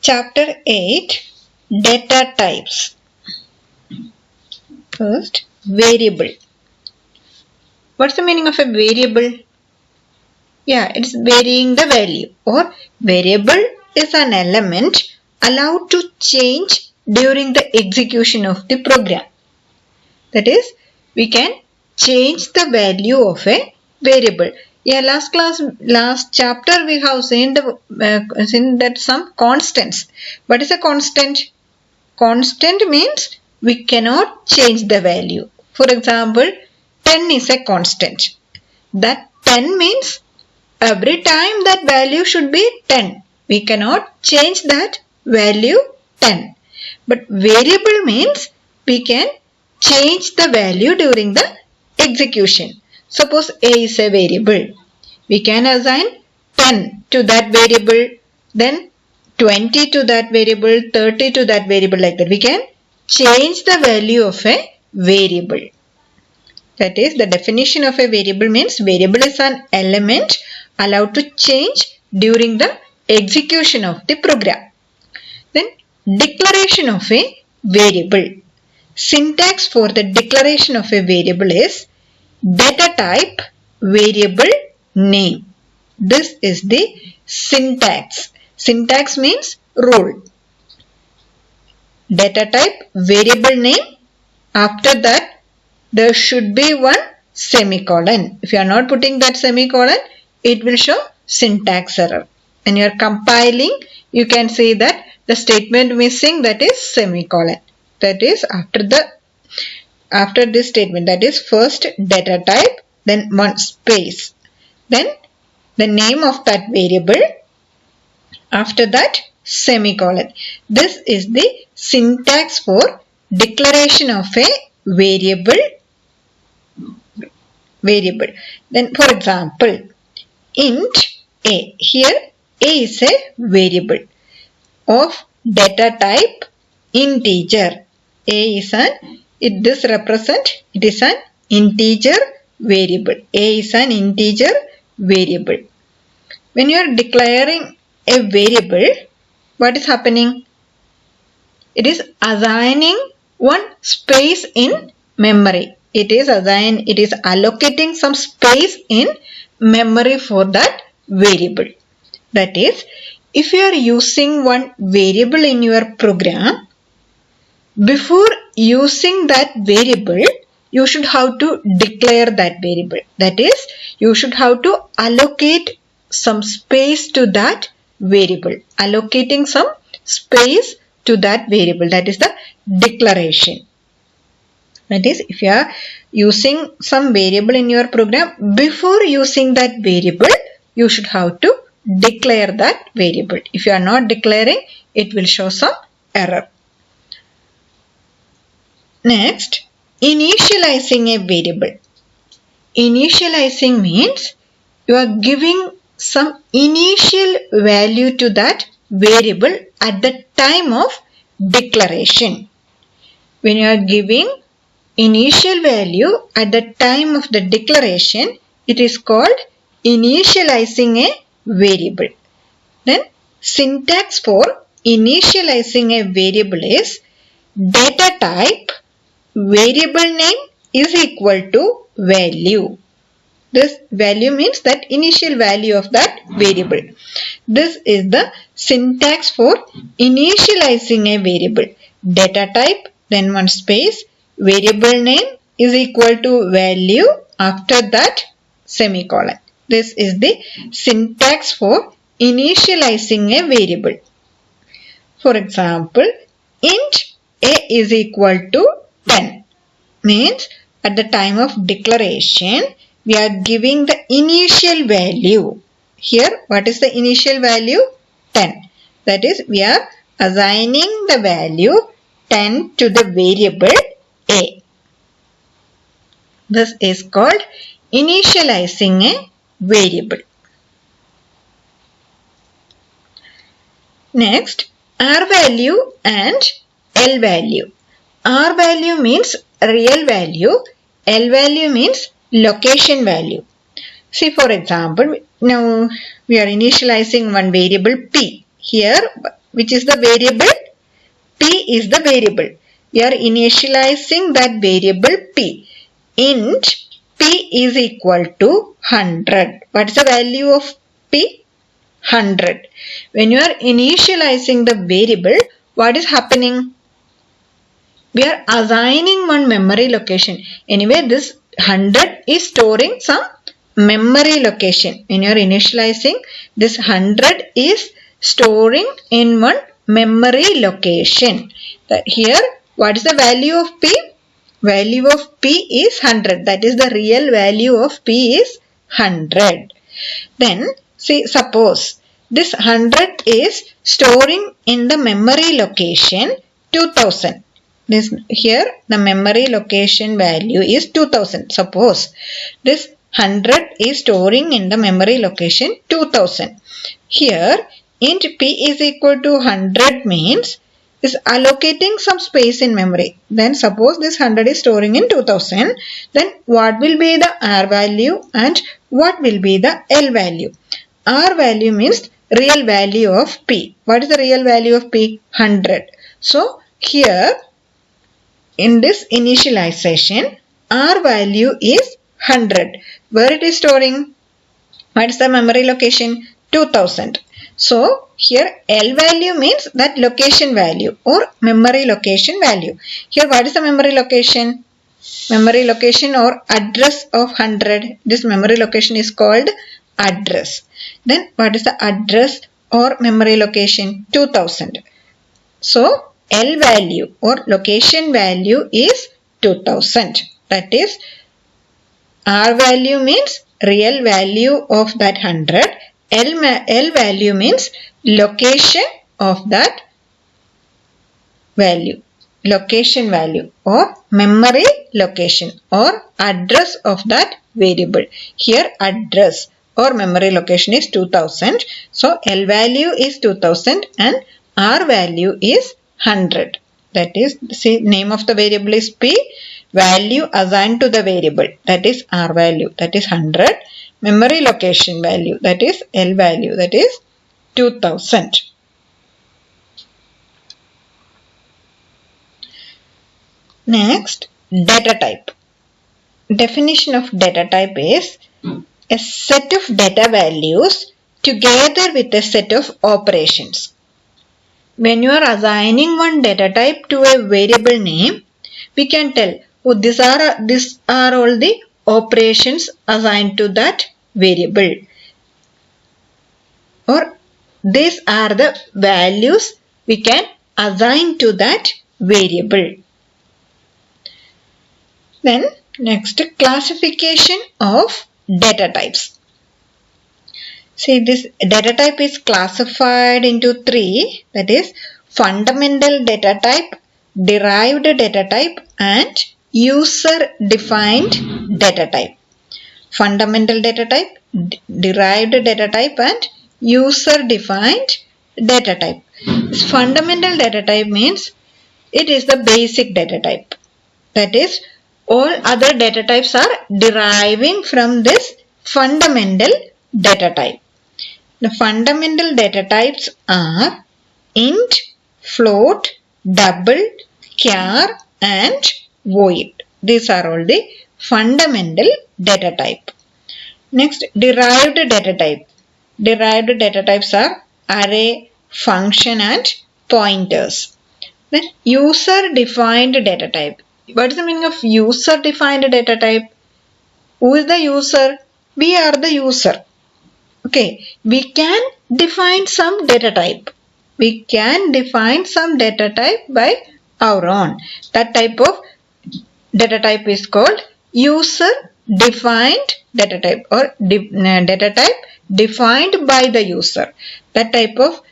Chapter 8, Data Types. First, variable. What's the meaning of a variable? Yeah, it's varying the value, or variable is an element allowed to change during the execution of the program. That is, we can change the value of a variable. Yeah, last chapter we have seen that some constants. What is a constant? Constant means we cannot change the value. For example, 10 is a constant. That 10 means every time that value should be 10. We cannot change that value 10. But variable means we can change the value during the execution. Suppose A is a variable. We can assign 10 to that variable, then 20 to that variable, 30 to that variable, like that. We can change the value of a variable. That is, the definition of a variable means variable is an element allowed to change during the execution of the program. Then, declaration of a variable. Syntax for the declaration of a variable is data type variable name. This is the syntax. Syntax means rule. Data type variable name. After that, there should be one semicolon. If you are not putting that semicolon, it will show syntax error. When you are compiling, you can see that the statement missing, that is semicolon. That is after this statement, that is first data type, then one space, then the name of that variable, after that semicolon. This is the syntax for declaration of a variable. Then for example, int a. Here a is a variable of data type integer. A is it is an integer variable. A is an integer variable. When you are declaring a variable, what is happening? It is assigning one space in memory. It is allocating some space in memory for that variable. That is, if you are using one variable in your program, before using that variable, you should have to declare that variable. That is, you should have to allocate some space to that variable. Allocating some space to that variable. That is the declaration. That is, if you are using some variable in your program, before using that variable, you should have to declare that variable. If you are not declaring, it will show some error. Next, initializing a variable. Initializing means you are giving some initial value to that variable at the time of declaration. When you are giving initial value at the time of the declaration, it is called initializing a variable. Then syntax for initializing a variable is data type variable name is equal to value. This value means that initial value of that variable. This is the syntax for initializing a variable. Data type, then one space, variable name is equal to value, after that semicolon. This is the syntax for initializing a variable. For example, int a is equal to 10 means at the time of declaration, we are giving the initial value. Here, what is the initial value? 10. That is, we are assigning the value 10 to the variable a. This is called initializing a variable. Next, R value and L value. R value means real value. L value means location value. See, for example, now we are initializing one variable p. here, which is the variable? P is the variable. We are initializing that variable P. Int P is equal to 100. What is the value of P? 100. When you are initializing the variable, what is happening? We are assigning one memory location. Anyway, this 100 is storing some memory location. When you are initializing, this 100 is storing in one memory location. Here, what is the value of P? Value of P is 100. That is the real value of P is 100. Then, see, suppose this 100 is storing in the memory location 2000. Here the memory location value is 2000. Suppose this 100 is storing in the memory location 2000. Here int P is equal to 100 means is allocating some space in memory. Then suppose this 100 is storing in 2000. Then what will be the R value and what will be the L value? R value means real value of P. What is the real value of P? 100. So here in this initialization, R value is 100. Where it is storing? What is the memory location? 2000. So here L value means that location value or memory location value. Here what is the memory location? Memory location or address of 100. This memory location is called address. Then what is the address or memory location? 2000. So L value or location value is 2000. That is R value means real value of that 100. L value means location of that value. Location value or memory location or address of that variable. Here address or memory location is 2000. So L value is 2000 and R value is 100. That is, see, name of the variable is P. Value assigned to the variable, that is R value, that is 100. Memory location value, that is L value, that is 2000. Next, data type. Definition of data type is a set of data values together with a set of operations. When you are assigning one data type to a variable name, we can tell, oh, these are all the operations assigned to that variable, or these are the values we can assign to that variable. Then next, classification of data types. See, this data type is classified into three, that is fundamental data type, derived data type and user defined data type. Fundamental data type, derived data type and user defined data type. This fundamental data type means it is the basic data type. That is, all other data types are deriving from this fundamental data type. The fundamental data types are int, float, double, char and void. These are all the fundamental data type. Next, derived data type. Derived data types are array, function and pointers. Then user defined data type. What is the meaning of user defined data type? Who is the user? We are the user. Okay, we can define some data type. We can define some data type by our own. That type of data type is called user defined data type or data type defined by the user. That type of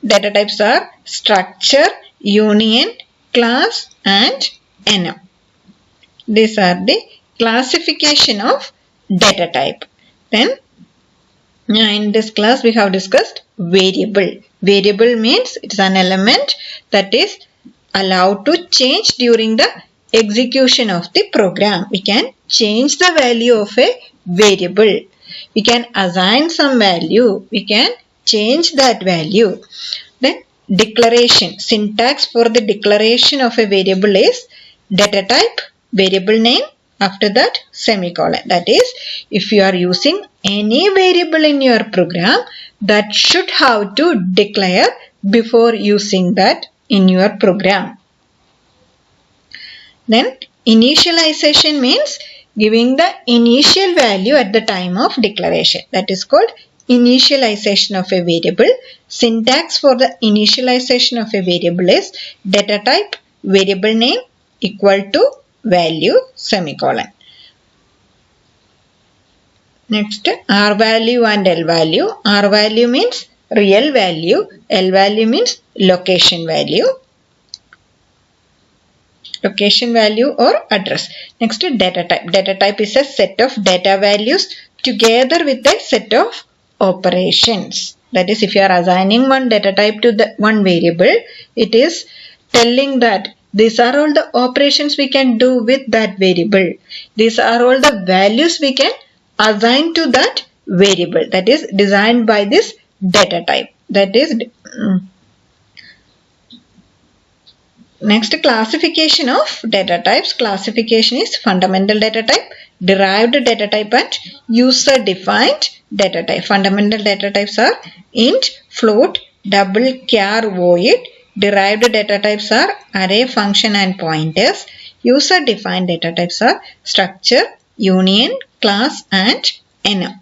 data types are structure, union, class and enum. These are the classification of data type. Then in this class we have discussed variable. Variable means it is an element that is allowed to change during the execution of the program. We can change the value of a variable. We can assign some value. We can change that value. Then declaration, syntax for the declaration of a variable is data type, variable name, after that semicolon. That is, if you are using any variable in your program, that should have to declare before using that in your program. Then initialization means giving the initial value at the time of declaration. That is called initialization of a variable. Syntax for the initialization of a variable is data type, variable name equal to value, semicolon. Next, R value and L value. R value means real value. L value means location value. Location value or address. Next, data type. Data type is a set of data values together with a set of operations. That is, if you are assigning one data type to the one variable, it is telling that these are all the operations we can do with that variable. These are all the values we can assign to that variable. That is designed by this data type. That is next, classification of data types. Classification is fundamental data type, derived data type and user defined data type. Fundamental data types are int, float, double, char, void. Derived data types are array, function and pointers. User defined data types are structure, union, class and enum.